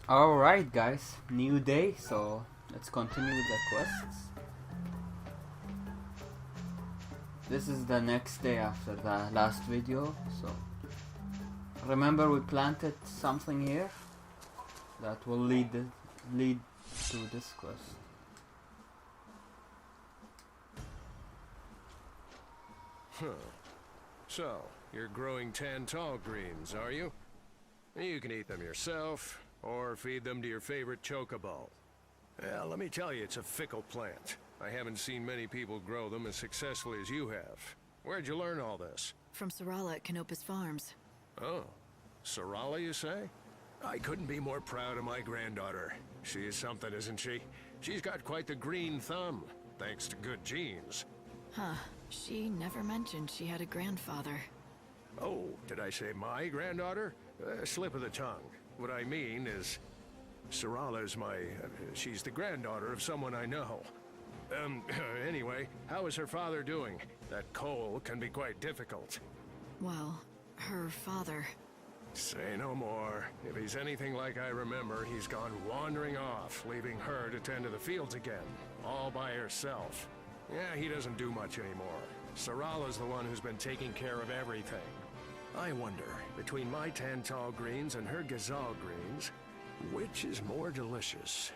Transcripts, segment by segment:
Alright guys, new day, so let's continue with the quests. This is the next day after the last video, so remember we planted something here that will lead to this quest. So, you're growing Tantal greens, are you? You can eat them yourself, or feed them to your favorite chocobo. Well, let me tell you, it's a fickle plant. I haven't seen many people grow them as successfully as you have. Where'd you learn all this? From Sarala at Canopus Farms. Oh, Sarala, you say? I couldn't be more proud of my granddaughter. She is something, isn't she? She's got quite the green thumb, thanks to good genes. Huh. She never mentioned she had a grandfather. Oh, did I say my granddaughter? Slip of the tongue. What I mean is, Sarala's she's the granddaughter of someone I know. Anyway, how is her father doing? That coal can be quite difficult. Well, her father... Say no more. If he's anything like I remember, he's gone wandering off, leaving her to tend to the fields again, all by herself. Yeah, he doesn't do much anymore. Sarala's the one who's been taking care of everything. I wonder, between my Tantal greens and her Gazal greens, which is more delicious?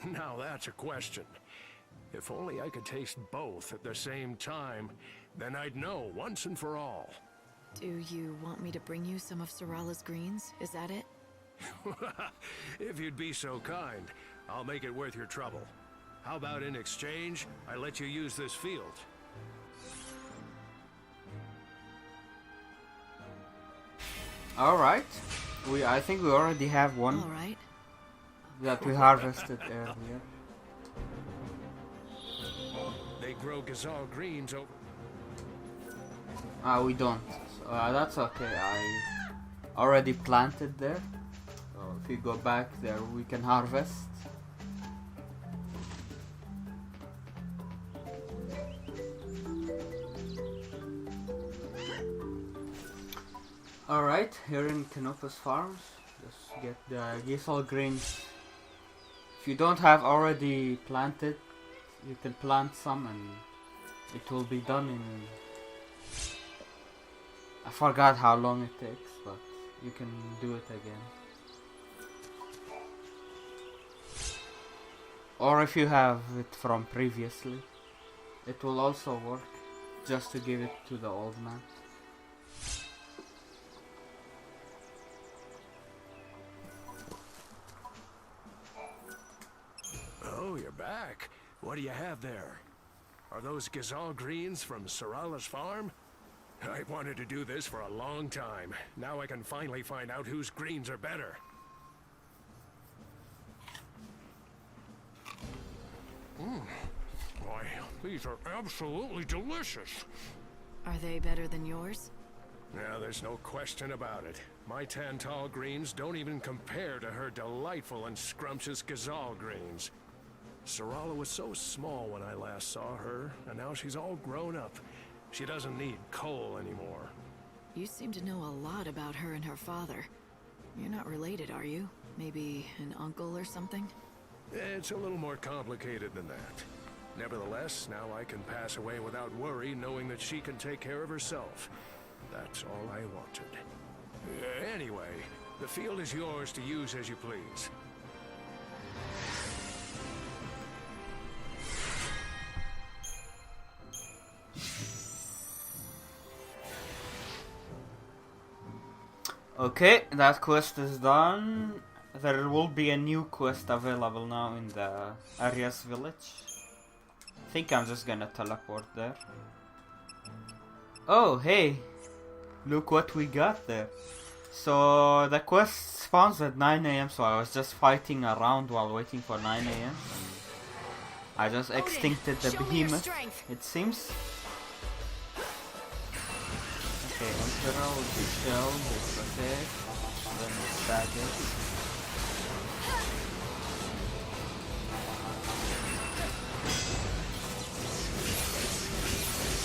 Now that's a question. If only I could taste both at the same time, then I'd know once and for all. Do you want me to bring you some of Sarala's greens? Is that it? If you'd be so kind, I'll make it worth your trouble. How about in exchange, I let you use this field? Alright, I think we already have one that we harvested earlier. They grow Gazal greens over... We don't. So, that's okay. I already planted there. So if you go back there, we can harvest. Alright, here in Canopus Farms, just get the Gazal greens. If you don't have already planted, you can plant some and it will be done in... I forgot how long it takes, but you can do it again. Or if you have it from previously, it will also work, just to give it to the old man. Oh, you're back. What do you have there? Are those Gazal greens from Sarala's farm? I wanted to do this for a long time. Now I can finally find out whose greens are better. Why, these are absolutely delicious. Are they better than yours? Now, there's no question about it. My Tantal greens don't even compare to her delightful and scrumptious Gazal greens. Sarala was so small when I last saw her, and now she's all grown up. She doesn't need coal anymore. You seem to know a lot about her and her father. You're not related, are you? Maybe an uncle or something? It's a little more complicated than that. Nevertheless, now I can pass away without worry, knowing that she can take care of herself. That's all I wanted. Anyway, the field is yours to use as you please. Okay, that quest is done. There will be a new quest available now in the Arias village. I think I'm just gonna teleport there. Oh, hey! Look what we got there. So the quest spawns at 9 AM, so I was just fighting around while waiting for 9 AM. I just extincted the behemoth, it seems. Okay, Emperor will be shelled, will protect, then stack it.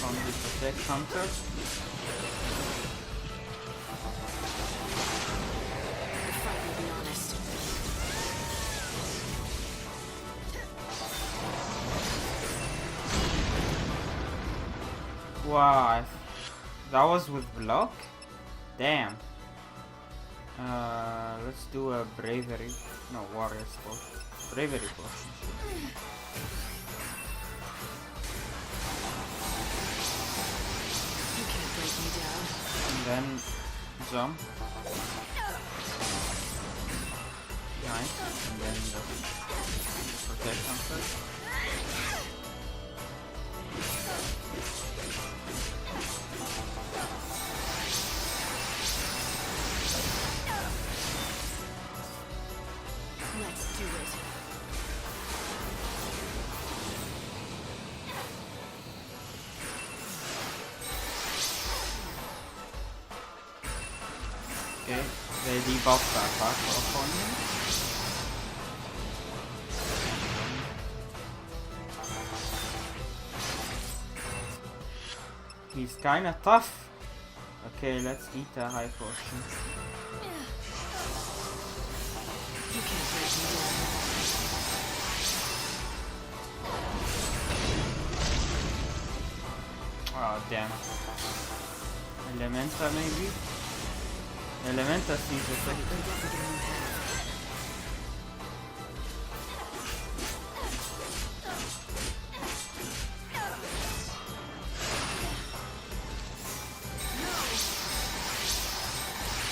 Only protect Hunter. The fight will be honest. Wow, that was with block? Damn. Let's do a bravery. No, warrior sport. Bravery potion. You can't break me down. And then jump. Nice. And then just protect himself. Let's do it. Okay, they debuff the attack on him. He's kinda tough. Okay, let's eat a high potion. You can't break me down. Oh damn. Elementa maybe? Elementa seems Fight effective. with everything you have.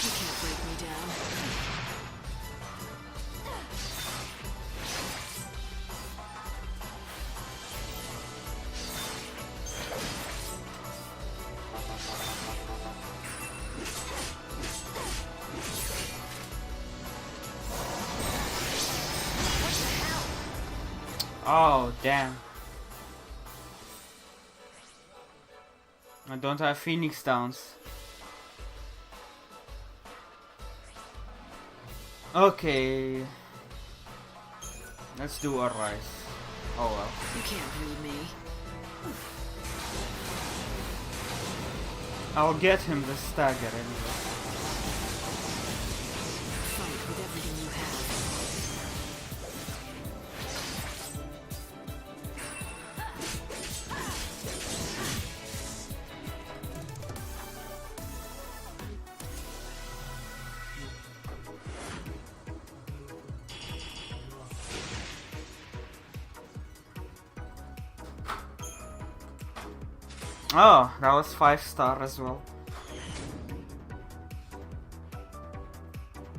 You can't break me down. Oh damn. I don't have Phoenix Downs. Okay. Let's do a rise. Oh well. You can't read me. I'll get him the stagger anyway. Fight with everything you have. Oh, that was 5-star as well.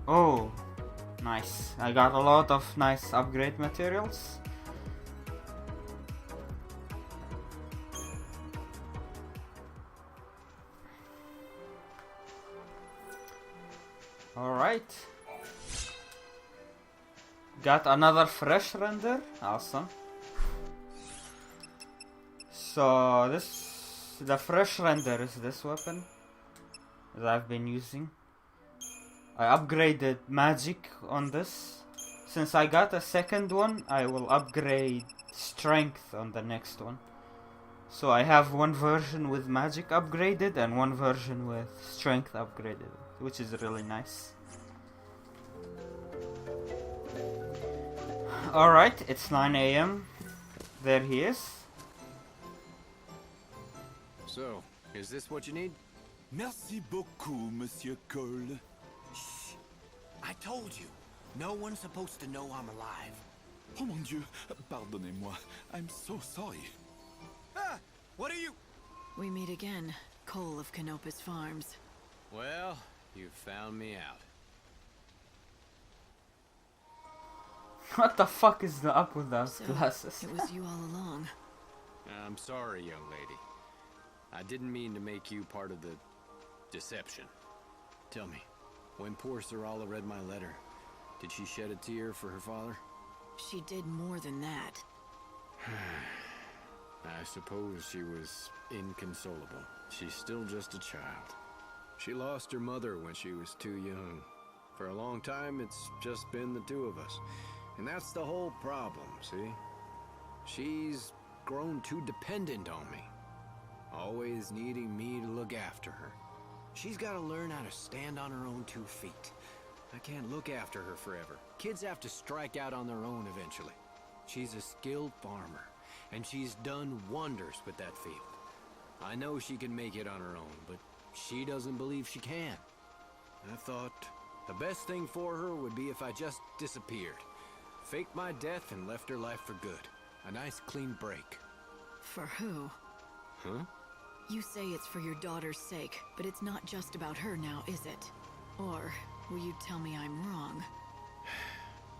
Oh, nice. I got a lot of nice upgrade materials. Alright. Got another fresh render. Awesome. So the fresh render is this weapon that I've been using. I upgraded magic on this. Since I got a second one, I will upgrade strength on the next one. So I have one version with magic upgraded and one version with strength upgraded, which is really nice. Alright, it's 9 AM. There he is. So, is this what you need? Merci beaucoup, Monsieur Cole. Shh. I told you. No one's supposed to know I'm alive. Oh mon Dieu, pardonnez-moi. I'm so sorry. Ah! What are you... We meet again, Cole of Canopus Farms. Well, you found me out. What the fuck is the up with those So, glasses? it was you all along. I'm sorry, young lady. I didn't mean to make you part of the deception. Tell me, when poor Sarala read my letter, did she shed a tear for her father? She did more than that. I suppose she was inconsolable. She's still just a child. She lost her mother when she was too young. For a long time, it's just been the two of us. And that's the whole problem, see? She's grown too dependent on me. Always needing me to look after her. She's got to learn how to stand on her own 2 feet. I can't look after her forever. Kids have to strike out on their own eventually. She's a skilled farmer, and she's done wonders with that field. I know she can make it on her own, but she doesn't believe she can. I thought the best thing for her would be if I just disappeared. Faked my death and left her life for good. A nice clean break. For who? Huh? You say it's for your daughter's sake, but it's not just about her now, is it? Or will you tell me I'm wrong?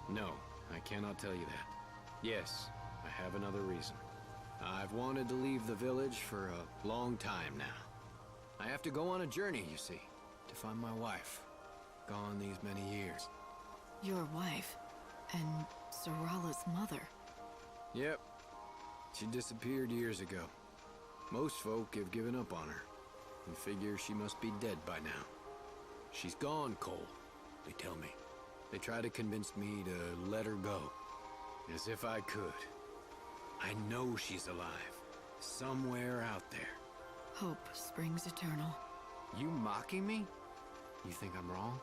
No, I cannot tell you that. Yes, I have another reason. I've wanted to leave the village for a long time now. I have to go on a journey, you see, to find my wife. Gone these many years. Your wife? And Sarala's mother? Yep. She disappeared years ago. Most folk have given up on her and figure she must be dead by now. She's gone, Cole, they tell me. They try to convince me to let her go. As if I could. I know she's alive. Somewhere out there. Hope springs eternal. You mocking me? You think I'm wrong?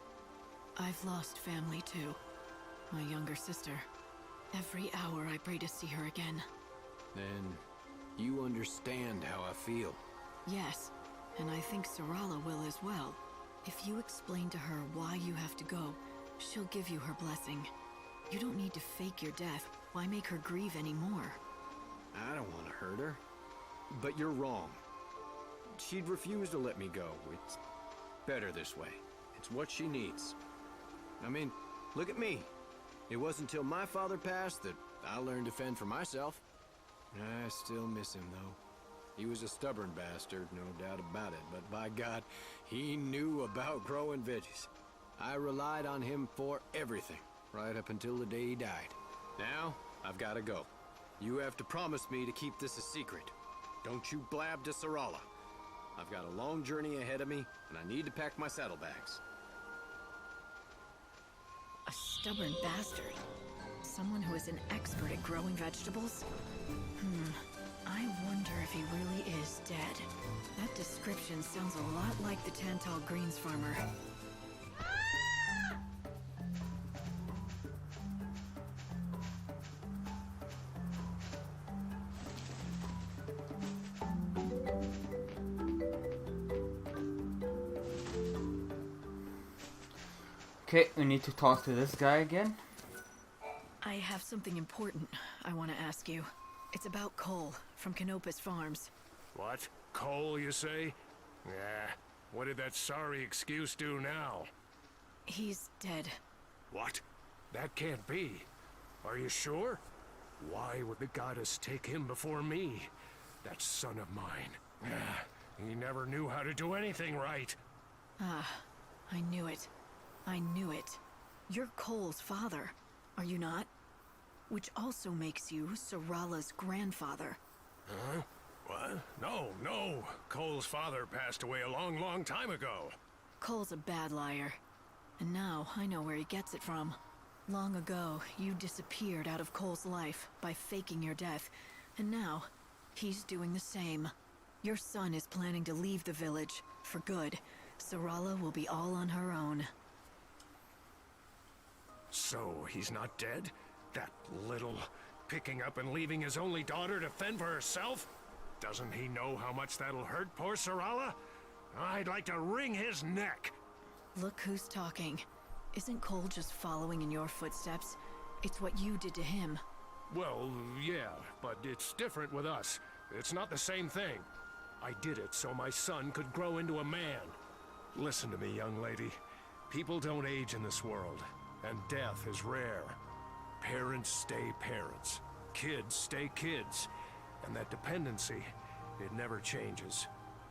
I've lost family too. My younger sister. Every hour I pray to see her again. Then you understand how I feel. Yes, and I think Sarala will as well. If you explain to her why you have to go, she'll give you her blessing. You don't need to fake your death. Why make her grieve anymore? I don't want to hurt her. But you're wrong. She'd refuse to let me go. It's better this way. It's what she needs. I mean, look at me. It wasn't until my father passed that I learned to fend for myself. I still miss him, though. He was a stubborn bastard, no doubt about it, but by God, he knew about growing veggies. I relied on him for everything, right up until the day he died. Now, I've got to go. You have to promise me to keep this a secret. Don't you blab to Sarala. I've got a long journey ahead of me, and I need to pack my saddlebags. A stubborn bastard. Someone who is an expert at growing vegetables? I wonder if he really is dead. That description sounds a lot like the Tantal Greens farmer. Okay, we need to talk to this guy again. I have something important I want to ask you. It's about Cole from Canopus Farms. What? Cole, you say? Yeah. What did that sorry excuse do now? He's dead. What? That can't be. Are you sure? Why would the goddess take him before me? That son of mine. He never knew how to do anything right. I knew it. I knew it. You're Cole's father, are you not? Which also makes you Sarala's grandfather. Huh? What? No. Cole's father passed away a long, long time ago. Cole's a bad liar. And now I know where he gets it from. Long ago, you disappeared out of Cole's life by faking your death. And now, he's doing the same. Your son is planning to leave the village, for good. Sarala will be all on her own. So, he's not dead? That little... picking up and leaving his only daughter to fend for herself? Doesn't he know how much that'll hurt poor Sarala? I'd like to wring his neck. Look who's talking. Isn't Cole just following in your footsteps? It's what you did to him. Well, yeah, but it's different with us. It's not the same thing. I did it so my son could grow into a man. Listen to me, young lady. People don't age in this world, and death is rare. Parents stay parents. Kids stay kids. And that dependency, it never changes.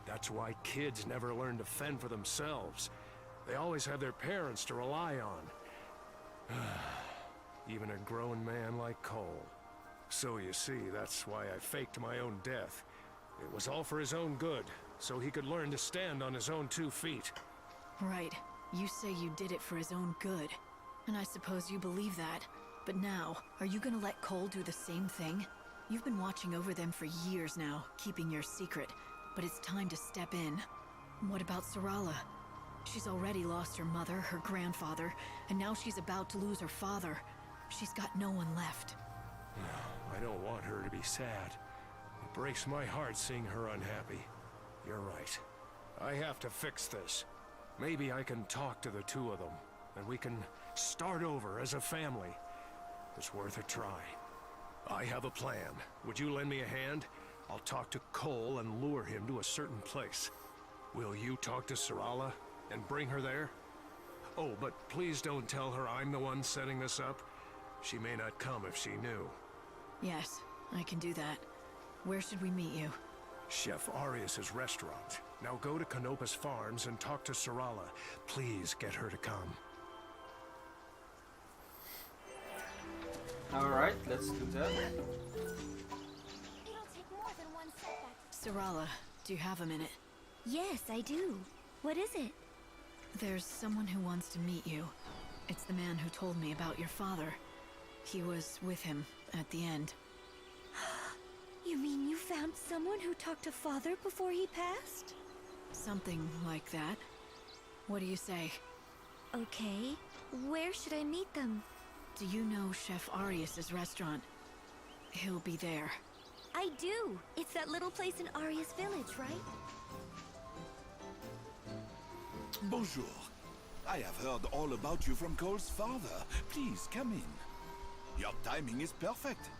That's why kids never learn to fend for themselves. They always have their parents to rely on. Even a grown man like Cole. So you see, that's why I faked my own death. It was all for his own good, so he could learn to stand on his own 2 feet. Right. You say you did it for his own good. And I suppose you believe that. But now, are you gonna let Cole do the same thing? You've been watching over them for years now, keeping your secret. But it's time to step in. What about Sarala? She's already lost her mother, her grandfather, and now she's about to lose her father. She's got no one left. I don't want her to be sad. It breaks my heart seeing her unhappy. You're right. I have to fix this. Maybe I can talk to the two of them, and we can start over as a family. It's worth a try. I have a plan. Would you lend me a hand? I'll talk to Cole and lure him to a certain place. Will you talk to Sarala and bring her there? Oh, but please don't tell her I'm the one setting this up. She may not come if she knew. Yes, I can do that. Where should we meet you? Chef Arias's restaurant. Now go to Canopus Farms and talk to Sarala. Please get her to come. Alright, let's do that. It'll take more than one setback. Sarala, do you have a minute? Yes, I do. What is it? There's someone who wants to meet you. It's the man who told me about your father. He was with him at the end. You mean you found someone who talked to Father before he passed? Something like that. What do you say? Okay. Where should I meet them? Do you know Chef Arias's restaurant? He'll be there. I do. It's that little place in Arias village, right? Bonjour. I have heard all about you from Cole's father. Please, come in. Your timing is perfect.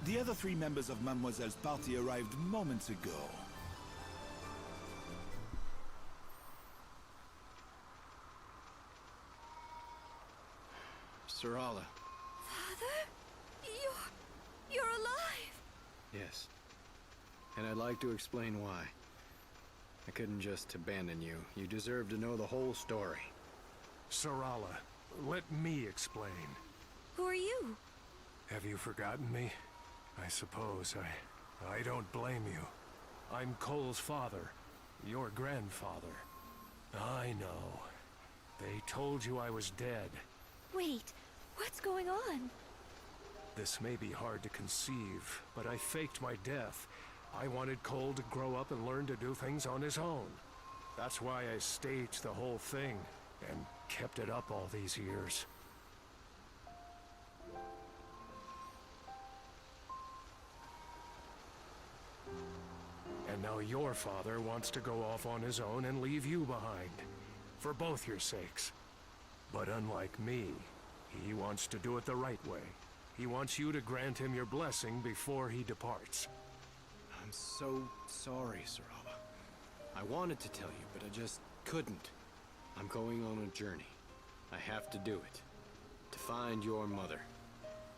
The other 3 members of Mademoiselle's party arrived moments ago. Sarala. Father? You're alive! Yes. And I'd like to explain why. I couldn't just abandon you. You deserve to know the whole story. Sarala, let me explain. Who are you? Have you forgotten me? I suppose I don't blame you. I'm Cole's father, your grandfather. I know. They told you I was dead. Wait, what's going on? This may be hard to conceive, but I faked my death. I wanted Cole to grow up and learn to do things on his own. That's why I staged the whole thing, and kept it up all these years. And now your father wants to go off on his own and leave you behind. For both your sakes. But unlike me, he wants to do it the right way. He wants you to grant him your blessing before he departs. I'm so sorry, Sarala. I wanted to tell you, but I just couldn't. I'm going on a journey. I have to do it. To find your mother.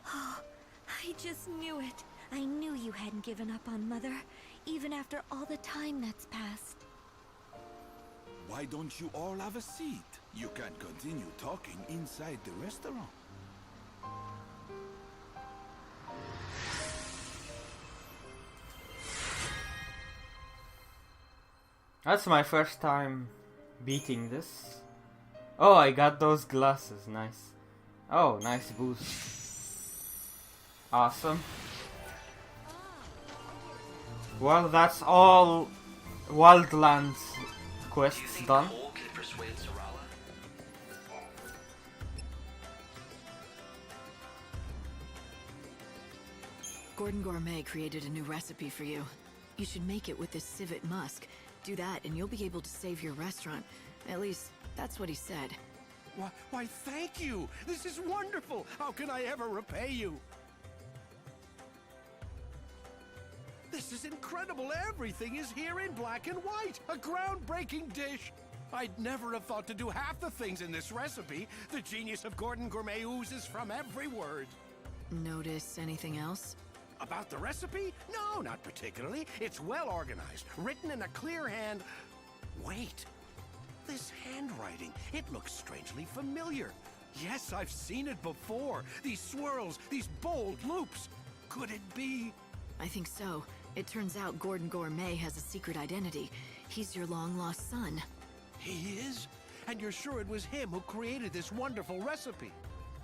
Oh, I just knew it. I knew you hadn't given up on Mother, even after all the time that's passed. Why don't you all have a seat? You can continue talking inside the restaurant. That's my first time beating this. Oh, I got those glasses, nice. Oh, nice boost. Awesome. Well, that's all Wildlands Quests done. Cole can persuade Sarala? Gordon Gourmet created a new recipe for you. You should make it with this civet musk. Do that and you'll be able to save your restaurant. At least, that's what he said. Why, thank you! This is wonderful! How can I ever repay you? This is incredible! Everything is here in black and white! A groundbreaking dish! I'd never have thought to do half the things in this recipe. The genius of Gordon Gourmet oozes from every word. Notice anything else? About the recipe? No, not particularly. It's well organized, written in a clear hand. Wait. This handwriting, it looks strangely familiar. Yes, I've seen it before. These swirls, these bold loops. Could it be? I think so. It turns out Gordon Gourmet has a secret identity. He's your long-lost son. He is? And you're sure it was him who created this wonderful recipe?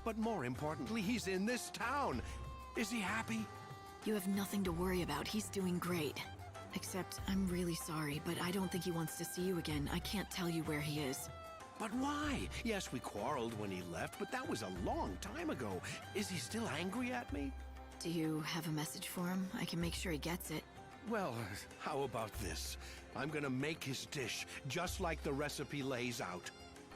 But more importantly, he's in this town. Is he happy? You have nothing to worry about. He's doing great. Except, I'm really sorry, but I don't think he wants to see you again. I can't tell you where he is. But why? Yes, we quarreled when he left, but that was a long time ago. Is he still angry at me? Do you have a message for him? I can make sure he gets it. Well, how about this? I'm gonna make his dish just like the recipe lays out.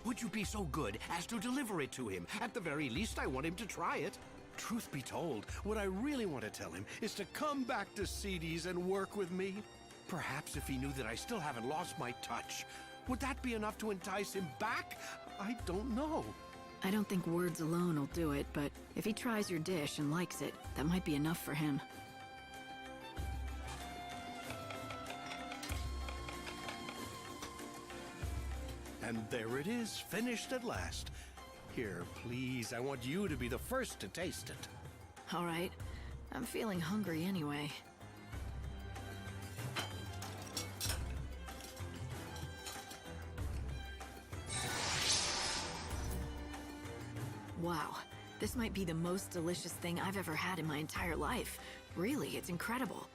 Would you be so good as to deliver it to him? At the very least, I want him to try it. Truth be told, what I really want to tell him is to come back to CD's and work with me. Perhaps if he knew that I still haven't lost my touch. Would that be enough to entice him back? I don't know. I don't think words alone will do it, but if he tries your dish and likes it, that might be enough for him. And there it is, finished at last. Here, please, I want you to be the first to taste it. All right. I'm feeling hungry anyway. Wow. This might be the most delicious thing I've ever had in my entire life. Really, it's incredible.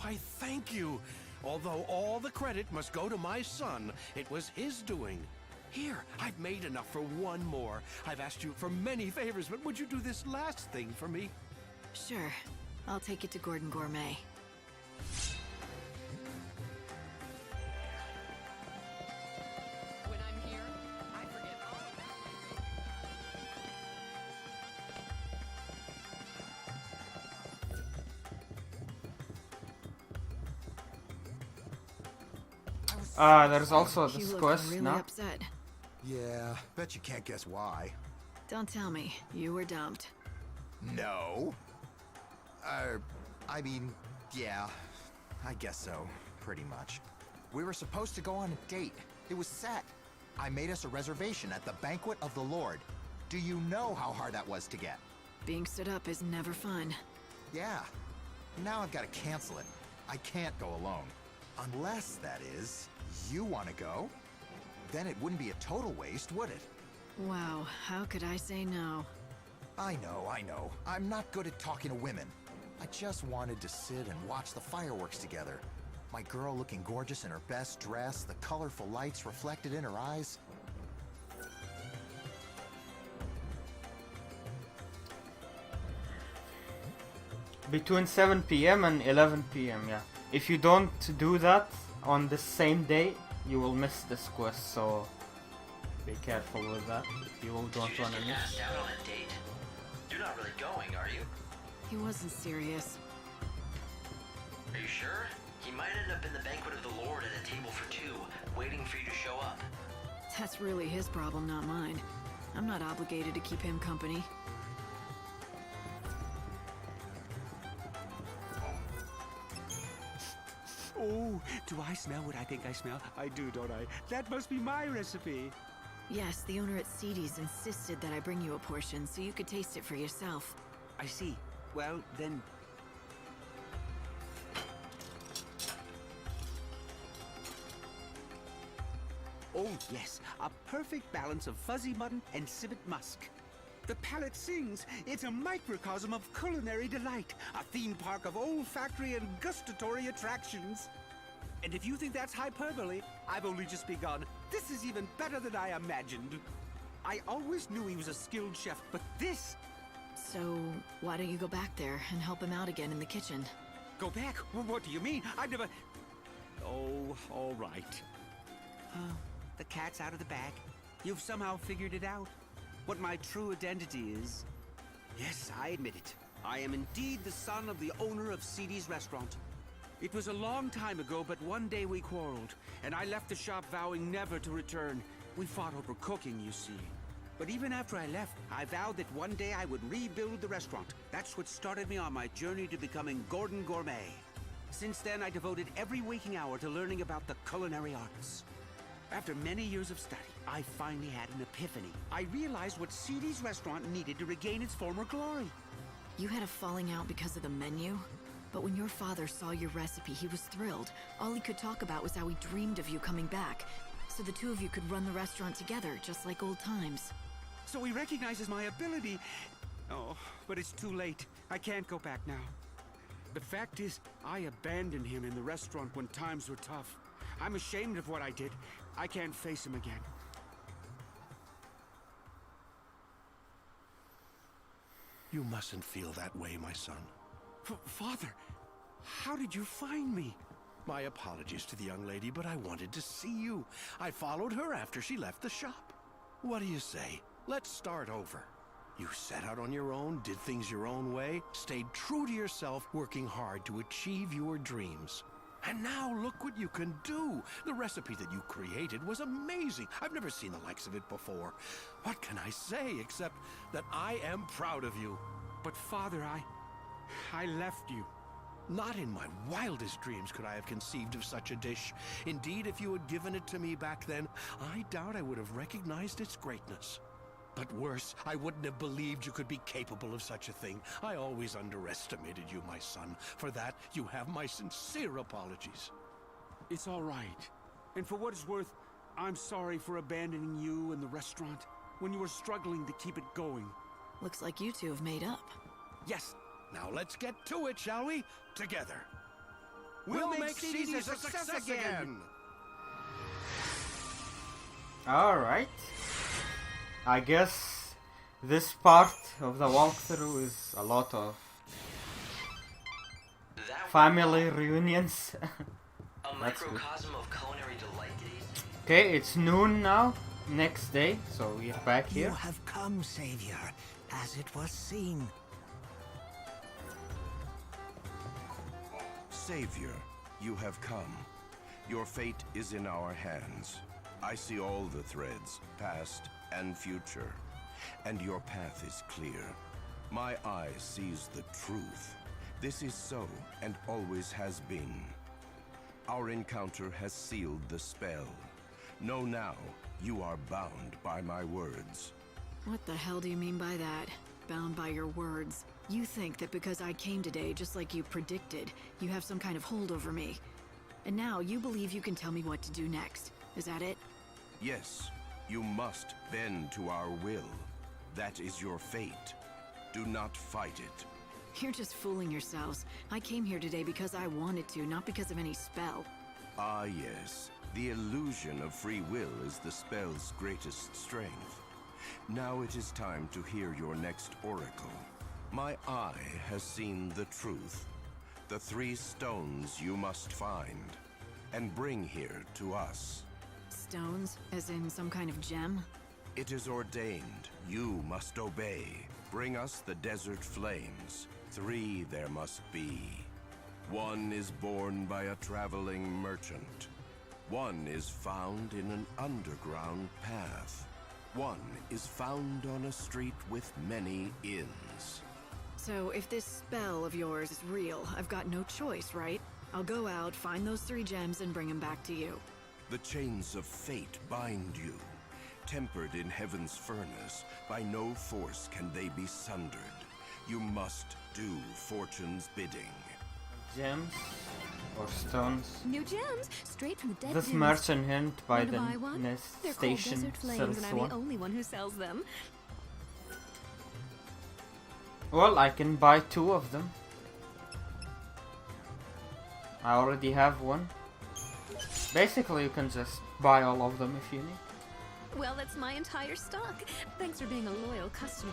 Why, thank you. Although all the credit must go to my son, it was his doing. Here, I've made enough for one more. I've asked you for many favors, but would you do this last thing for me? Sure. I'll take it to Gordon Gourmet. When I'm here, I forget all about There's also You this look quest really now. upset. Yeah, bet you can't guess why. Don't tell me. You were dumped. No. I mean, yeah, I guess so, pretty much. We were supposed to go on a date. It was set. I made us a reservation at the Banquet of the Lord. Do you know how hard that was to get? Being stood up is never fun. Yeah. Now I've got to cancel it. I can't go alone. Unless, that is, you want to go? Then it wouldn't be a total waste, would it? Wow, how could I say no? I know. I'm not good at talking to women. I just wanted to sit and watch the fireworks together. My girl looking gorgeous in her best dress, the colorful lights reflected in her eyes. Between 7 p.m. and 11 p.m. Yeah. If you don't do that on the same day, you will miss this quest. So be careful with that. If you don't want to miss. Asked out on a date. You're not really going, are you? He wasn't serious. Are you sure? He might end up in the Banquet of the Lord at a table for two, waiting for you to show up. That's really his problem, not mine. I'm not obligated to keep him company. Oh, do I smell what I think I smell? I do, don't I? That must be my recipe. Yes, the owner at CD's insisted that I bring you a portion so you could taste it for yourself. I see. Well, then... Oh, yes. A perfect balance of fuzzy mutton and civet musk. The palate sings. It's a microcosm of culinary delight. A theme park of olfactory and gustatory attractions. And if you think that's hyperbole, I've only just begun. This is even better than I imagined. I always knew he was a skilled chef, but this... So, why don't you go back there and help him out again in the kitchen? Go back? What do you mean? I've never... Oh, all right. The cat's out of the bag. You've somehow figured it out. What my true identity is. Yes, I admit it. I am indeed the son of the owner of CD's restaurant. It was a long time ago, but one day we quarreled, and I left the shop vowing never to return. We fought over cooking, you see. But even after I left, I vowed that one day I would rebuild the restaurant. That's what started me on my journey to becoming Gordon Gourmet. Since then, I devoted every waking hour to learning about the culinary arts. After many years of study, I finally had an epiphany. I realized what CD's restaurant needed to regain its former glory. You had a falling out because of the menu? But when your father saw your recipe, he was thrilled. All he could talk about was how he dreamed of you coming back. So the two of you could run the restaurant together, just like old times. So he recognizes my ability. Oh, but it's too late. I can't go back now. The fact is, I abandoned him in the restaurant when times were tough. I'm ashamed of what I did. I can't face him again. You mustn't feel that way, my son. Father, How did you find me? My apologies to the young lady, but I wanted to see you. I followed her after she left the shop. What do you say? Let's start over. You set out on your own, did things your own way, stayed true to yourself, working hard to achieve your dreams. And now look what you can do. The recipe that you created was amazing. I've never seen the likes of it before. What can I say except that I am proud of you? But Father, I left you. Not in my wildest dreams could I have conceived of such a dish. Indeed, if you had given it to me back then, I doubt I would have recognized its greatness. But worse, I wouldn't have believed you could be capable of such a thing. I always underestimated you, my son. For that, you have my sincere apologies. It's all right. And for what it's worth, I'm sorry for abandoning you and the restaurant when you were struggling to keep it going. Looks like you two have made up. Yes. Now let's get to it, shall we? Together. We'll make CDs a success again! Alright. I guess this part of the walkthrough is a lot of family reunions. A microcosm of culinary delight days. Okay, it's noon now, next day, so we're back here. You have come, Savior, as it was seen. Savior, you have come. Your fate is in our hands. I see all the threads, past and future, and your path is clear. My eye sees the truth. This is so, and always has been. Our encounter has sealed the spell. Know now, you are bound by my words. What the hell do you mean by that? Bound by your words. You think that because I came today, just like you predicted, you have some kind of hold over me. And now you believe you can tell me what to do next. Is that it? Yes, you must bend to our will. That is your fate. Do not fight it. You're just fooling yourselves. I came here today because I wanted to, not because of any spell. Ah, yes. The illusion of free will is the spell's greatest strength. Now it is time to hear your next oracle. My eye has seen the truth. The 3 stones you must find, and bring here to us. Stones? As in some kind of gem? It is ordained. You must obey. Bring us the desert flames. 3 there must be. 1 is borne by a traveling merchant. 1 is found in an underground path. 1 is found on a street with many inns. So if this spell of yours is real, I've got no choice, right? I'll go out, find those 3 gems, and bring them back to you. The chains of fate bind you. Tempered in heaven's furnace, by no force can they be sundered. You must do fortune's bidding. Gems or stones. New gems, straight from the dead. This merchant hint by the nest station desert flames, sells and I'm one. the only one who sells them. Well, I can buy 2 of them. I already have one. Basically, you can just buy all of them if you need. Well, that's my entire stock. Thanks for being a loyal customer.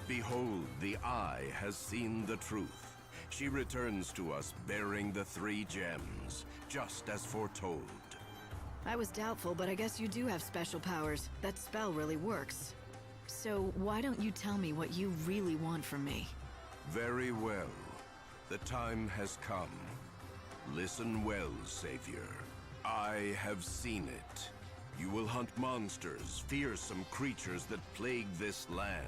Behold, the eye has seen the truth. She returns to us bearing the 3 gems, just as foretold. I was doubtful, but I guess you do have special powers. That spell really works. So why don't you tell me what you really want from me? Very well. The time has come. Listen well, Savior. I have seen it. You will hunt monsters, fearsome creatures that plague this land.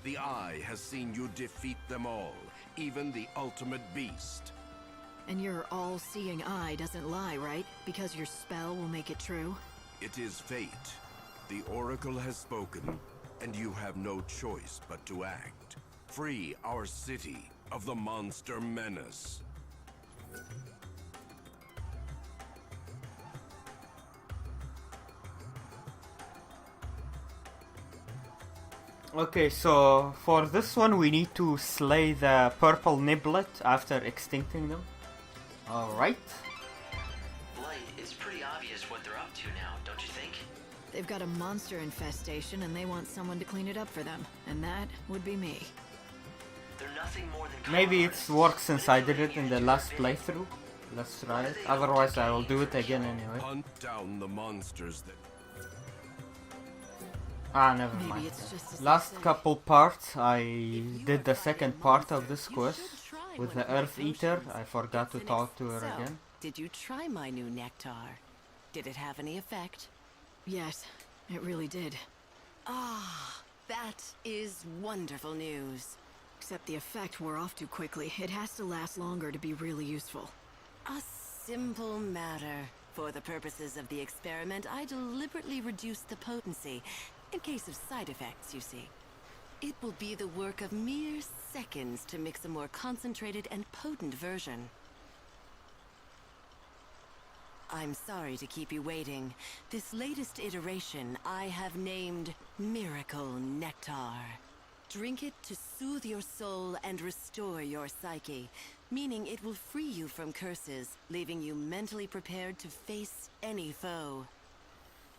The Eye has seen you defeat them all, even the ultimate beast. And your all-seeing eye doesn't lie, right? Because your spell will make it true? It is fate. The Oracle has spoken, and you have no choice but to act. Free our city of the monster menace. Okay, so for this one we need to slay the purple niblet after extincting them. Alright. Light, it's pretty obvious what they're up to now, don't you think? They've got a monster infestation and they want someone to clean it up for them. And that would be me. They're nothing more than Maybe it works since I did it in the last playthrough. Let's try it. Otherwise, I will do it again anyway. Hunt down the monsters that... Ah, never Maybe mind. it's just as they Last say. couple parts, I did the second part of this quest with the Earth Eater. I forgot to talk to her So, again. did you try my new nectar? Did it have any effect? Yes, it really did. Ah, that is wonderful news. Except the effect wore off too quickly. It has to last longer to be really useful. A simple matter. For the purposes of the experiment, I deliberately reduced the potency, in case of side effects, you see. It will be the work of mere seconds to mix a more concentrated and potent version. I'm sorry to keep you waiting. This latest iteration I have named Miracle Nectar. Drink it to soothe your soul and restore your psyche, meaning it will free you from curses, leaving you mentally prepared to face any foe.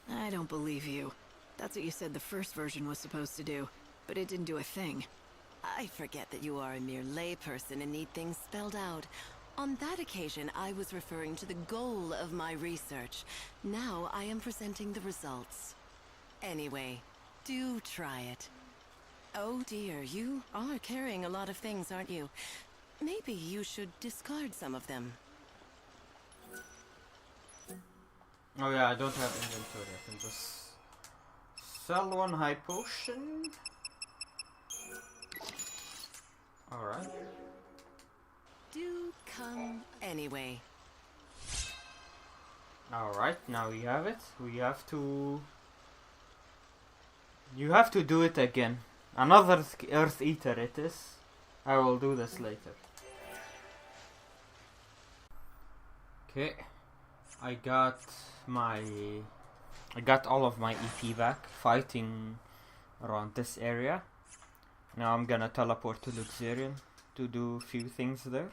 I don't believe you. That's what you said the first version was supposed to do, but it didn't do a thing. I forget that you are a mere layperson and need things spelled out. On that occasion, I was referring to the goal of my research. Now I am presenting the results. Anyway, do try it. Oh dear, you are carrying a lot of things, aren't you? Maybe you should discard some of them. Oh yeah, I don't have inventory. I can just sell one high potion. Alright. Do come anyway. Alright, now we have it. We have to... You have to do it again. Another Earth Eater it is. I will do this later. Okay. I got all of my EP back fighting around this area. Now I'm gonna teleport to Luxurion to do a few things there.